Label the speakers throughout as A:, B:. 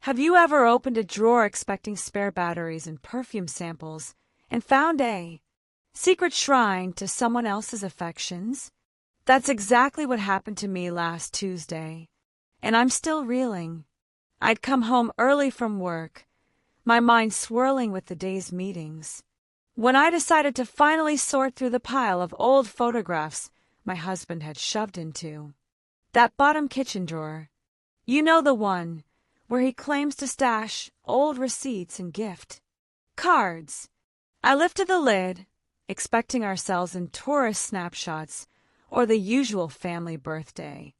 A: Have you ever opened a drawer expecting spare batteries and perfume samples and found a secret shrine to someone else's affections? That's exactly what happened to me last Tuesday, and I'm still reeling. I'd come home early from work, my mind swirling with the day's meetings, when I decided to finally sort through the pile of old photographs my husband had shoved into that bottom kitchen drawer. You know, the one where he claims to stash old receipts and gift cards. I lifted the lid, expecting ourselves in tourist snapshots or the usual family birthday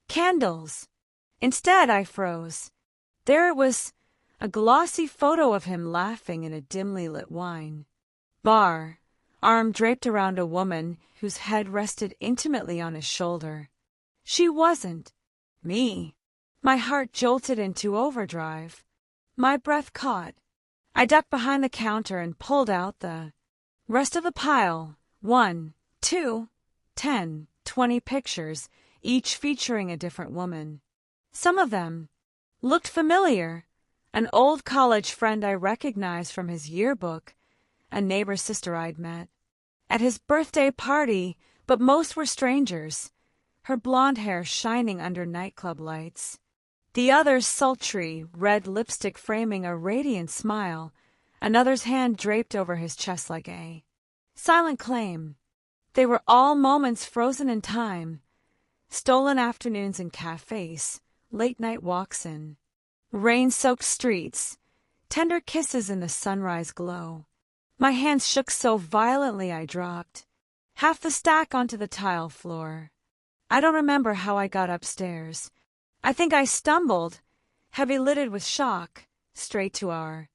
A: candles. Instead, I froze. There it was, a glossy photo of him laughing in a dimly lit wine bar, arm draped around a woman whose head rested intimately on his shoulder. She wasn't me. My heart jolted into overdrive. My breath caught. I ducked behind the counter and pulled out the rest of the pile. 1, 2, 10, 20 pictures, each featuring a different woman. Some of them looked familiar. An old college friend I recognized from his yearbook, a neighbor's sister I'd met at his birthday party, but most were strangers, her blonde hair shining under nightclub lights. The other's sultry red lipstick framing a radiant smile, another's hand draped over his chest like a silent claim. They were all moments frozen in time, stolen afternoons in cafes, late-night walks in rain-soaked streets, tender kisses in the sunrise glow. My hands shook so violently I dropped half the stack onto the tile floor. I don't remember how I got upstairs. I think I stumbled, heavy-lidded with shock, straight to our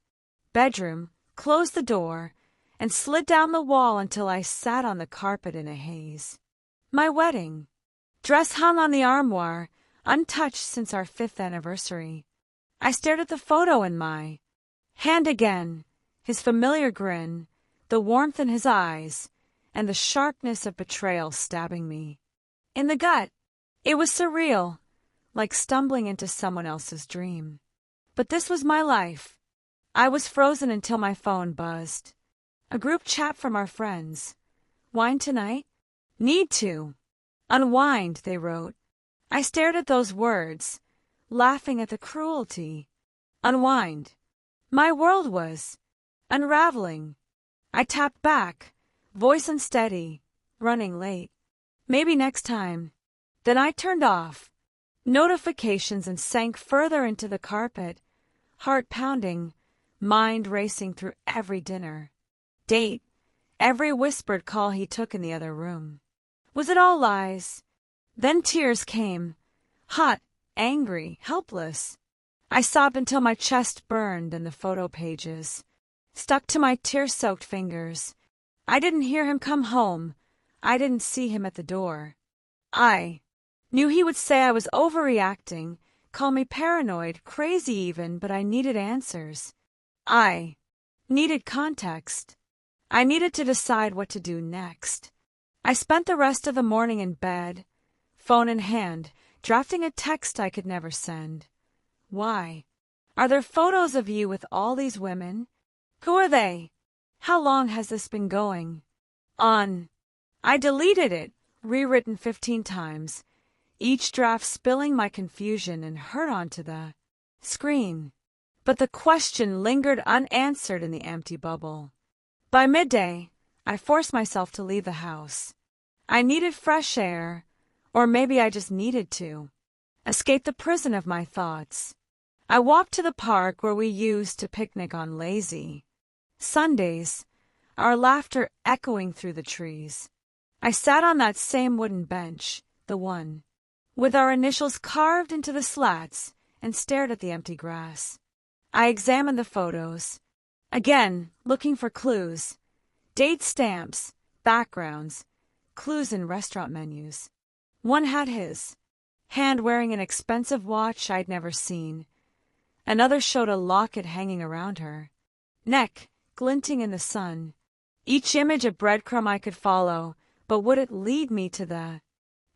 A: bedroom, closed the door, and slid down the wall until I sat on the carpet in a haze. My wedding dress hung on the armoire, untouched since our 5th anniversary. I stared at the photo in my hand again, his familiar grin, the warmth in his eyes, and the sharpness of betrayal stabbing me in the gut. It was surreal, like stumbling into someone else's dream. But this was my life. I was frozen until my phone buzzed. A group chat from our friends. Wine tonight? Need to. Unwind, they wrote. I stared at those words, laughing at the cruelty. Unwind. My world was unraveling. I tapped back, voice unsteady, running late. Maybe next time. Then I turned off notifications and sank further into the carpet, heart pounding, mind racing through every dinner date, every whispered call he took in the other room. Was it all lies? Then tears came, hot, angry, helpless. I sobbed until my chest burned and the photo pages stuck to my tear-soaked fingers. I didn't hear him come home. I didn't see him at the door. I knew he would say I was overreacting, call me paranoid, crazy even, but I needed answers. I needed context. I needed to decide what to do next. I spent the rest of the morning in bed, phone in hand, drafting a text I could never send. Why? Are there photos of you with all these women? Who are they? How long has this been going on? I deleted it, rewritten 15 times, each draft spilling my confusion and hurt onto the screen. But the question lingered unanswered in the empty bubble. By midday, I forced myself to leave the house. I needed fresh air, or maybe I just needed to escape the prison of my thoughts. I walked to the park where we used to picnic on lazy Sundays, our laughter echoing through the trees. I sat on that same wooden bench, the one with our initials carved into the slats, and stared at the empty grass. I examined the photos, again looking for clues, date stamps, backgrounds, clues in restaurant menus. One had his hand wearing an expensive watch I'd never seen. Another showed a locket hanging around her neck, glinting in the sun. Each image a breadcrumb I could follow, but would it lead me to the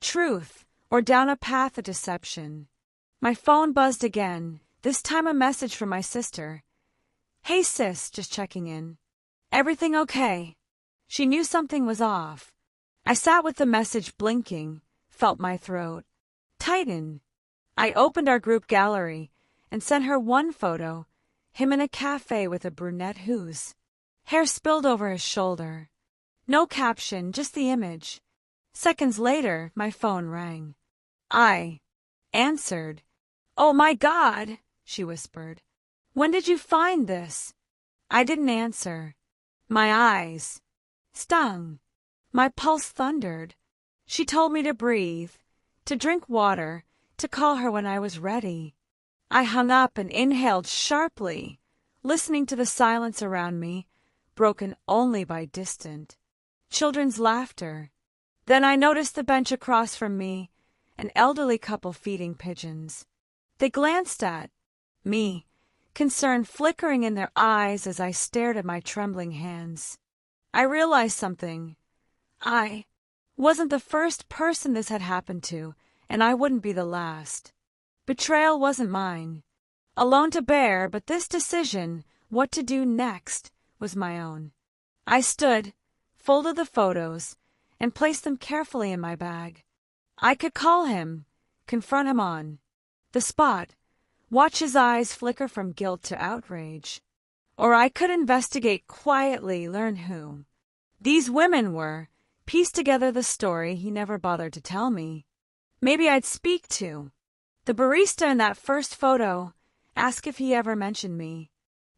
A: truth or down a path of deception? My phone buzzed again, this time a message from my sister. "Hey sis, just checking in. Everything okay?" She knew something was off. I sat with the message blinking, felt my throat tighten. I opened our group gallery and sent her one photo, him in a cafe with a brunette whose hair spilled over his shoulder. No caption, just the image. Seconds later, my phone rang. I answered. "Oh my God," she whispered. "When did you find this?" I didn't answer. My eyes stung. My pulse thundered. She told me to breathe, to drink water, to call her when I was ready. I hung up and inhaled sharply, listening to the silence around me, broken only by distant children's laughter. Then I noticed the bench across from me, an elderly couple feeding pigeons. They glanced at me, concern flickering in their eyes as I stared at my trembling hands. I realized something. I wasn't the first person this had happened to, and I wouldn't be the last. Betrayal wasn't mine, alone to bear, but this decision, what to do next, was my own. I stood, folded the photos, and placed them carefully in my bag. I could call him, confront him on the spot, watch his eyes flicker from guilt to outrage. Or I could investigate quietly, learn who these women were, piece together the story he never bothered to tell me. Maybe I'd speak to the barista in that first photo, ask if he ever mentioned me.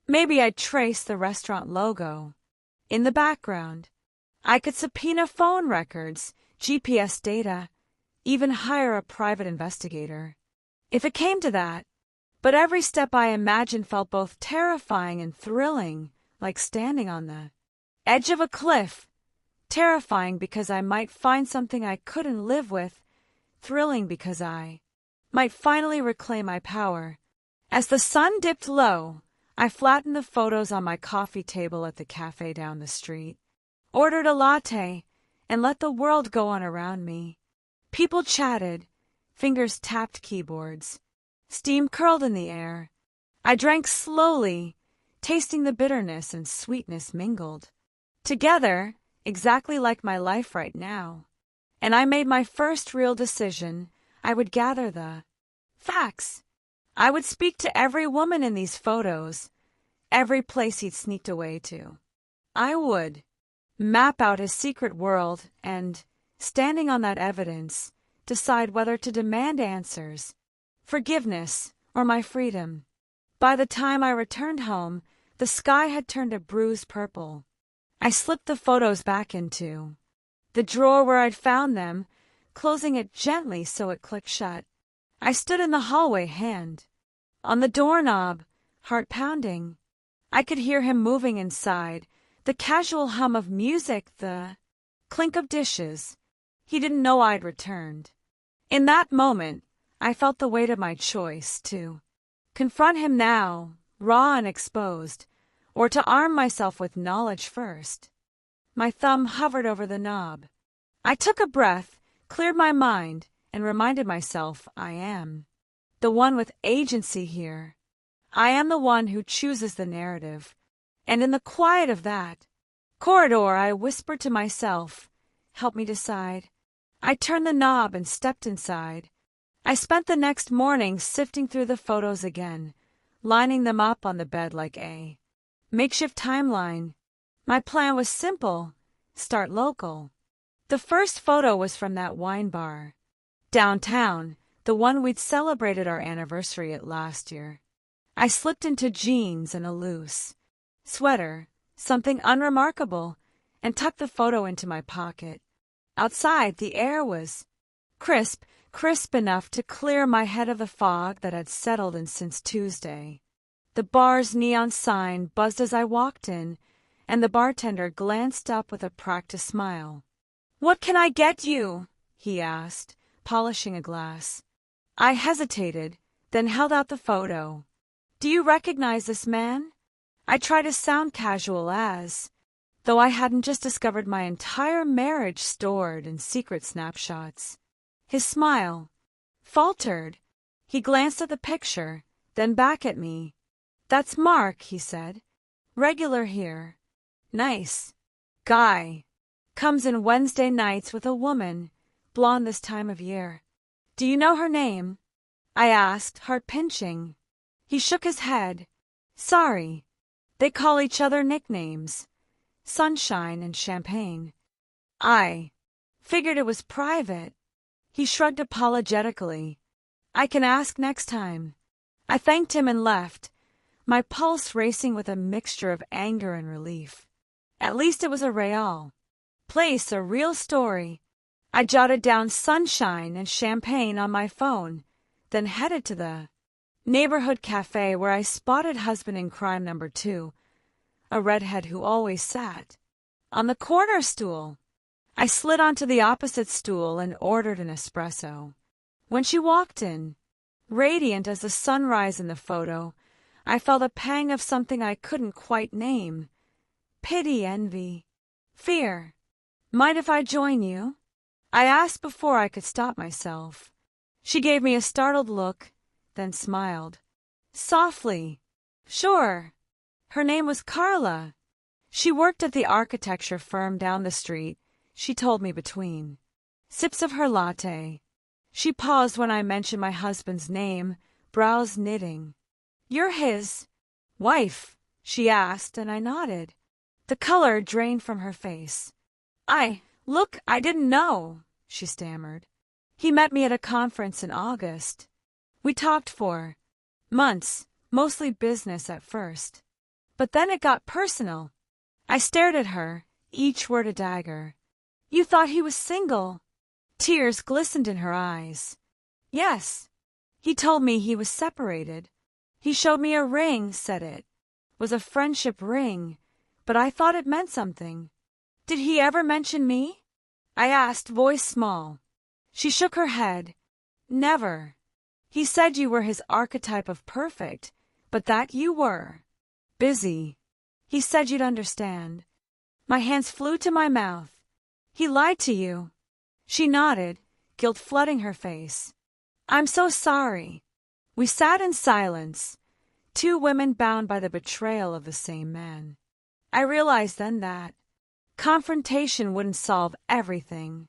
A: Maybe I'd trace the restaurant logo in the background. I could subpoena phone records, GPS data, even hire a private investigator, if it came to that. But every step I imagined felt both terrifying and thrilling, like standing on the edge of a cliff. Terrifying because I might find something I couldn't live with, thrilling because I might finally reclaim my power. As the sun dipped low, I flattened the photos on my coffee table at the cafe down the street, ordered a latte, and let the world go on around me. People chatted, fingers tapped keyboards. Steam curled in the air. I drank slowly, tasting the bitterness and sweetness mingled together, exactly like my life right now. And I made my first real decision. I would gather the facts. I would speak to every woman in these photos, every place he'd sneaked away to. I would map out his secret world and, standing on that evidence, decide whether to demand answers, forgiveness, or my freedom. By the time I returned home, the sky had turned a bruised purple. I slipped the photos back into the drawer where I'd found them, closing it gently so it clicked shut. I stood in the hallway, hand on the doorknob, heart pounding. I could hear him moving inside, the casual hum of music, the clink of dishes. He didn't know I'd returned. In that moment, I felt the weight of my choice to confront him now, raw and exposed, or to arm myself with knowledge first. My thumb hovered over the knob. I took a breath, cleared my mind, and reminded myself I am the one with agency here. I am the one who chooses the narrative. And in the quiet of that corridor, I whispered to myself, "Help me decide." I turned the knob and stepped inside. I spent the next morning sifting through the photos again, lining them up on the bed like a makeshift timeline. My plan was simple: start local. The first photo was from that wine bar downtown, the one we'd celebrated our anniversary at last year. I slipped into jeans and a loose sweater, something unremarkable, and tucked the photo into my pocket. Outside, the air was crisp enough to clear my head of the fog that had settled in since Tuesday. The bar's neon sign buzzed as I walked in, and the bartender glanced up with a practiced smile. "What can I get you?" he asked, polishing a glass. I hesitated, then held out the photo. "Do you recognize this man?" I tried to sound casual as though I hadn't just discovered my entire marriage stored in secret snapshots. His smile faltered. He glanced at the picture, then back at me. "That's Mark," he said. "Regular here. Nice guy. Comes in Wednesday nights with a woman, blonde this time of year." "Do you know her name?" I asked, heart pinching. He shook his head. "Sorry. They call each other nicknames. Sunshine and Champagne." I figured it was private. He shrugged apologetically. "I can ask next time." I thanked him and left, my pulse racing with a mixture of anger and relief. At least it was a real place, a real story. I jotted down Sunshine and Champagne on my phone, then headed to the neighborhood cafe where I spotted husband in crime number 2, a redhead who always sat on the corner stool. I slid onto the opposite stool and ordered an espresso. When she walked in, radiant as the sunrise in the photo, I felt a pang of something I couldn't quite name. Pity, envy, fear. "Mind if I join you?" I asked before I could stop myself. She gave me a startled look, then smiled. Softly. "Sure." Her name was Carla. She worked at the architecture firm down the street, she told me between sips of her latte. She paused when I mentioned my husband's name, brows knitting. "You're his wife?" she asked, and I nodded. The color drained from her face. Look, I didn't know," she stammered. "He met me at a conference in August. We talked for months, mostly business at first. But then it got personal." I stared at her, each word a dagger. "You thought he was single?" Tears glistened in her eyes. "Yes. He told me he was separated. He showed me a ring, said it was a friendship ring, but I thought it meant something." "Did he ever mention me?" I asked, voice small. She shook her head. "Never. He said you were his archetype of perfect, but that you were busy. He said you'd understand." My hands flew to my mouth. "He lied to you?" She nodded, guilt flooding her face. "I'm so sorry." We sat in silence, two women bound by the betrayal of the same man. I realized then that confrontation wouldn't solve everything.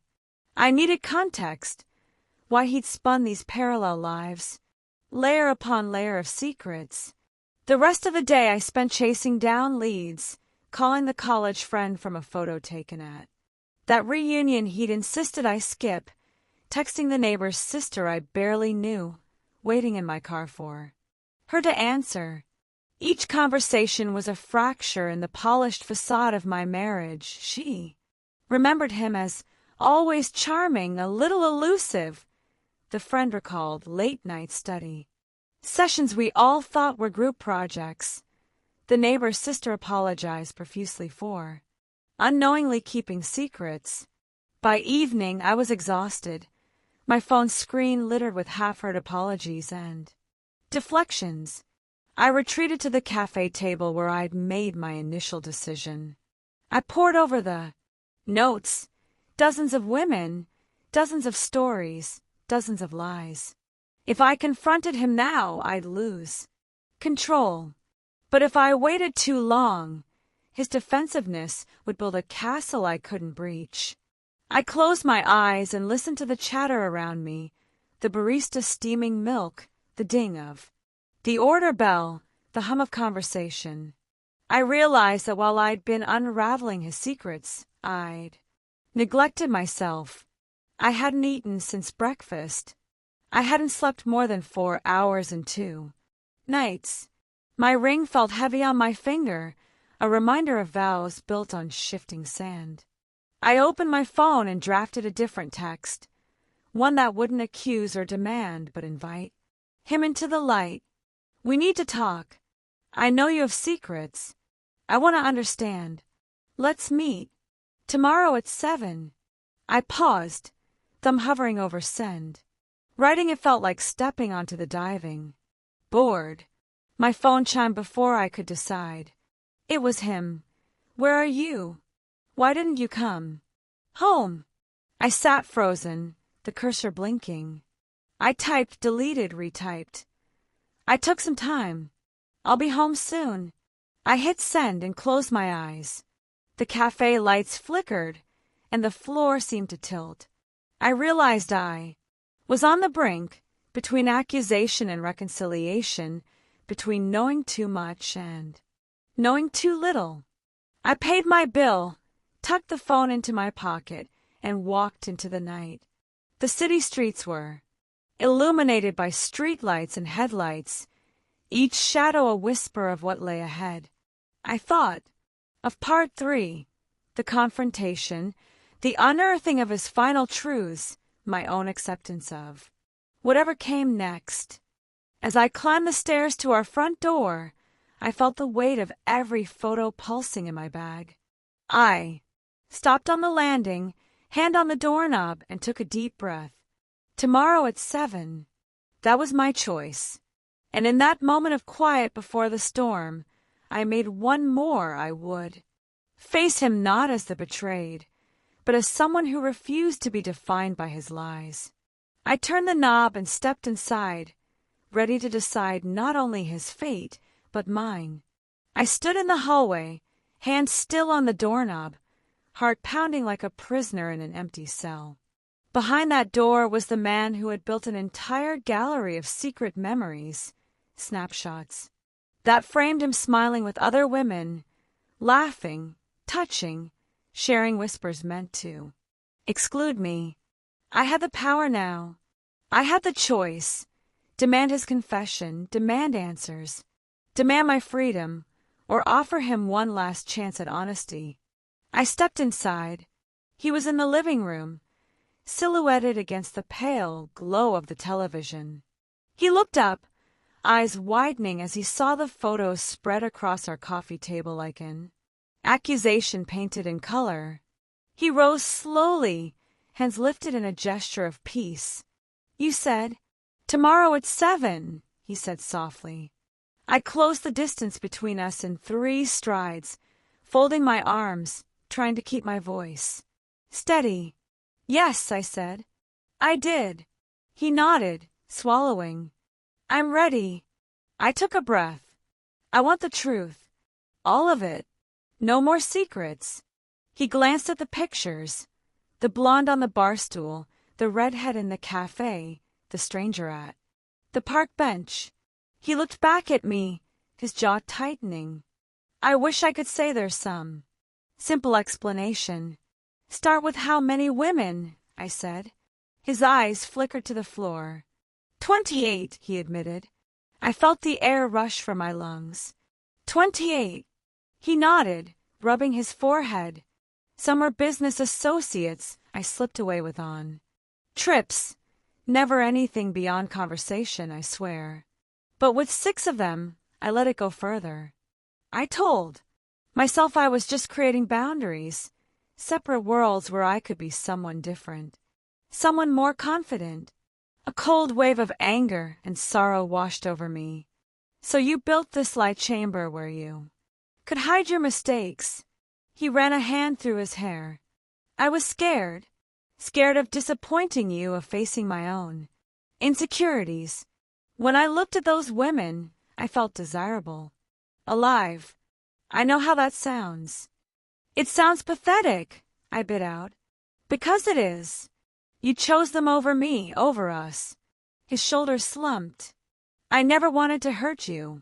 A: I needed context, why he'd spun these parallel lives, layer upon layer of secrets. The rest of the day I spent chasing down leads, calling the college friend from a photo taken at that reunion he'd insisted I skip, texting the neighbor's sister I barely knew, waiting in my car for her to answer. Each conversation was a fracture in the polished facade of my marriage. She remembered him as always charming, a little elusive. The friend recalled late-night study sessions we all thought were group projects. The neighbor's sister apologized profusely for unknowingly keeping secrets. By evening, I was exhausted, my phone screen littered with half-heard apologies and deflections. I retreated to the cafe table where I'd made my initial decision. I pored over the notes, dozens of women, dozens of stories, dozens of lies. If I confronted him now, I'd lose control. But if I waited too long, his defensiveness would build a castle I couldn't breach. I closed my eyes and listened to the chatter around me, the barista steaming milk, the ding of the order bell, the hum of conversation. I realized that while I'd been unraveling his secrets, I'd neglected myself. I hadn't eaten since breakfast. I hadn't slept more than 4 hours in 2 nights. My ring felt heavy on my finger, a reminder of vows built on shifting sand. I opened my phone and drafted a different text, one that wouldn't accuse or demand but invite him into the light. "We need to talk. I know you have secrets. I want to understand. Let's meet tomorrow at 7. I paused, thumb hovering over send. Writing it felt like stepping onto the diving board. My phone chimed before I could decide. It was him. "Where are you? Why didn't you come?" "Home." I sat frozen, the cursor blinking. I typed, deleted, retyped. I took some time. I'll be home soon. I hit send and closed my eyes. The cafe lights flickered, and the floor seemed to tilt. I realized I was on the brink, between accusation and reconciliation, between knowing too much and knowing too little. I paid my bill, tucked the phone into my pocket, and walked into the night. The city streets were illuminated by streetlights and headlights, each shadow a whisper of what lay ahead. I thought of part 3, the confrontation, the unearthing of his final truths, my own acceptance of whatever came next. As I climbed the stairs to our front door, I felt the weight of every photo pulsing in my bag. I stopped on the landing, hand on the doorknob, and took a deep breath. Tomorrow at 7. That was my choice. And in that moment of quiet before the storm, I made one more I would face him not as the betrayed, but as someone who refused to be defined by his lies. I turned the knob and stepped inside, ready to decide not only his fate, but mine. I stood in the hallway, hand still on the doorknob, heart pounding like a prisoner in an empty cell. Behind that door was the man who had built an entire gallery of secret memories, snapshots, that framed him smiling with other women, laughing, touching, sharing whispers meant to exclude me. I had the power now. I had the choice. Demand his confession, demand answers, demand my freedom, or offer him one last chance at honesty. I stepped inside. He was in the living room, silhouetted against the pale glow of the television. He looked up, eyes widening as he saw the photos spread across our coffee table like an accusation painted in color. He rose slowly, hands lifted in a gesture of peace. "You said, tomorrow at 7, he said softly. I closed the distance between us in 3 strides, folding my arms, trying to keep my voice steady. "Yes," I said. "I did." He nodded, swallowing. "I'm ready." I took a breath. "I want the truth. All of it. No more secrets." He glanced at the pictures. The blonde on the bar stool, the redhead in the cafe, the stranger at the park bench. He looked back at me, his jaw tightening. "I wish I could say there's some simple explanation." "Start with how many women," I said. His eyes flickered to the floor. 28, he admitted. I felt the air rush from my lungs. 28. He nodded, rubbing his forehead. Some were business associates I slipped away with on trips. Never anything beyond conversation, I swear. But with 6 of them, I let it go further. I told myself I was just creating boundaries, separate worlds where I could be someone different, someone more confident. A cold wave of anger and sorrow washed over me. "So you built this light chamber where you could hide your mistakes." He ran a hand through his hair. "I was scared. Scared of disappointing you, of facing my own insecurities. When I looked at those women, I felt desirable. Alive. I know how that sounds." "It sounds pathetic," I bit out. "Because it is. You chose them over me, over us." His shoulders slumped. "I never wanted to hurt you.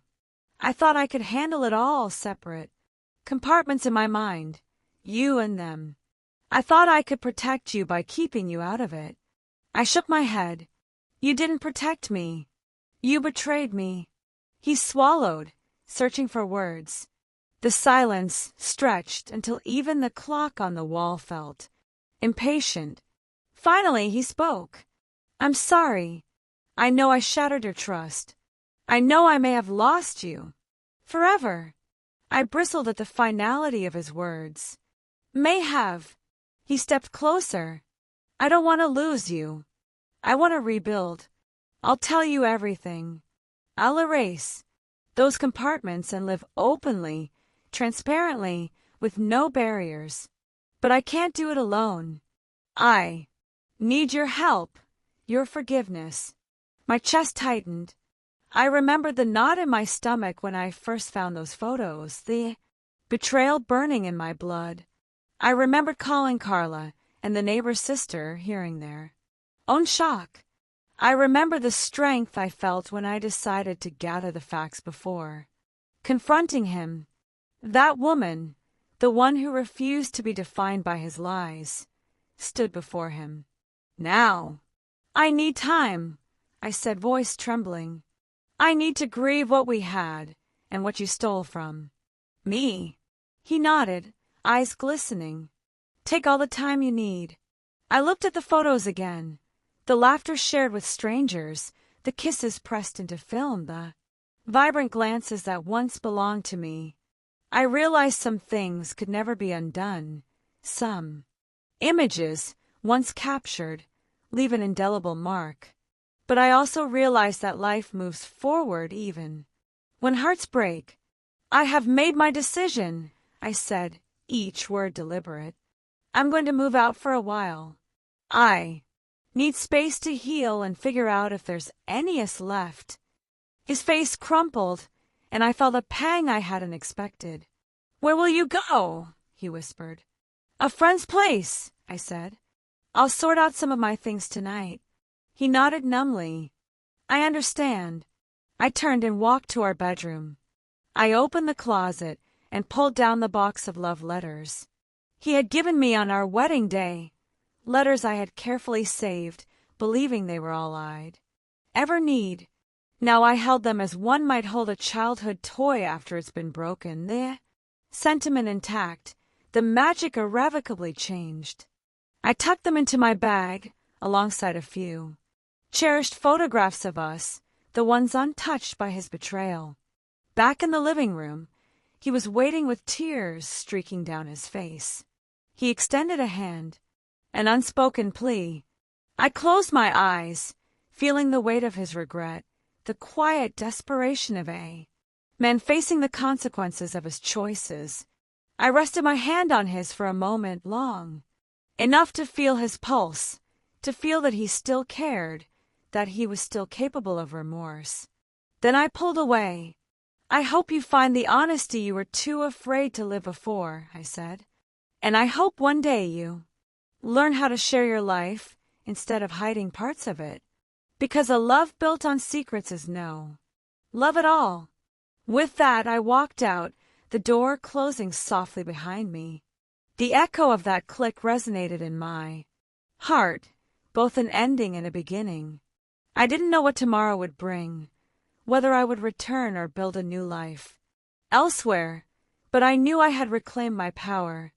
A: I thought I could handle it all separate. Compartments in my mind. You and them. I thought I could protect you by keeping you out of it." I shook my head. "You didn't protect me. You betrayed me." He swallowed, searching for words. The silence stretched until even the clock on the wall felt impatient. Finally, he spoke. "I'm sorry. I know I shattered your trust. I know I may have lost you. Forever." I bristled at the finality of his words. "May have." He stepped closer. "I don't want to lose you. I want to rebuild. I'll tell you everything. I'll erase those compartments and live openly, transparently, with no barriers. But I can't do it alone. I need your help, your forgiveness." My chest tightened. I remembered the knot in my stomach when I first found those photos, the betrayal burning in my blood. I remembered calling Carla and the neighbor's sister, hearing their own shock. I remember the strength I felt when I decided to gather the facts before confronting him. That woman, the one who refused to be defined by his lies, stood before him. Now, I need time, I said, voice trembling. I need to grieve what we had and what you stole from me. He nodded, eyes glistening. Take all the time you need. I looked at the photos again. The laughter shared with strangers, the kisses pressed into film, the vibrant glances that once belonged to me. I realized some things could never be undone. Some images, once captured, leave an indelible mark. But I also realized that life moves forward even when hearts break. I have made my decision, I said, each word deliberate. I'm going to move out for a while. I need space to heal and figure out if there's any us left. His face crumpled, and I felt a pang I hadn't expected. Where will you go? He whispered. A friend's place, I said. I'll sort out some of my things tonight. He nodded numbly. I understand. I turned and walked to our bedroom. I opened the closet and pulled down the box of love letters he had given me on our wedding day, letters I had carefully saved, believing they were all I'd ever need. Now I held them as one might hold a childhood toy after it's been broken. The sentiment intact, the magic irrevocably changed. I tucked them into my bag, alongside a few cherished photographs of us, the ones untouched by his betrayal. Back in the living room, he was waiting with tears streaking down his face. He extended a hand, an unspoken plea. I closed my eyes, feeling the weight of his regret, the quiet desperation of a man facing the consequences of his choices. I rested my hand on his for a moment long, enough to feel his pulse, to feel that he still cared, that he was still capable of remorse. Then I pulled away. I hope you find the honesty you were too afraid to live before, I said. And I hope one day you learn how to share your life instead of hiding parts of it. Because a love built on secrets is no love at all. With that, I walked out, the door closing softly behind me. The echo of that click resonated in my heart, both an ending and a beginning. I didn't know what tomorrow would bring, whether I would return or build a new life elsewhere, but I knew I had reclaimed my power.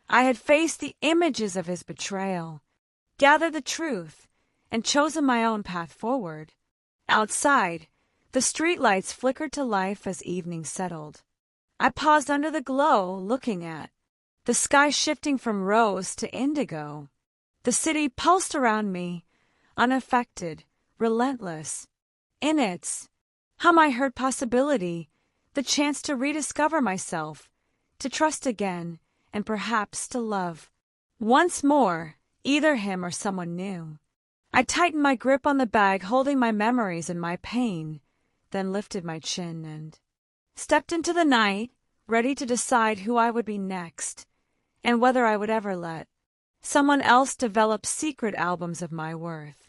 A: I had faced the images of his betrayal, gathered the truth, and chosen my own path forward. Outside, the streetlights flickered to life as evening settled. I paused under the glow, looking at the sky shifting from rose to indigo. The city pulsed around me, unaffected, relentless. In its hum I heard possibility, the chance to rediscover myself, to trust again, and perhaps to love once more, either him or someone new. I tightened my grip on the bag, holding my memories and my pain, then lifted my chin and stepped into the night, ready to decide who I would be next, and whether I would ever let someone else develop secret albums of my worth.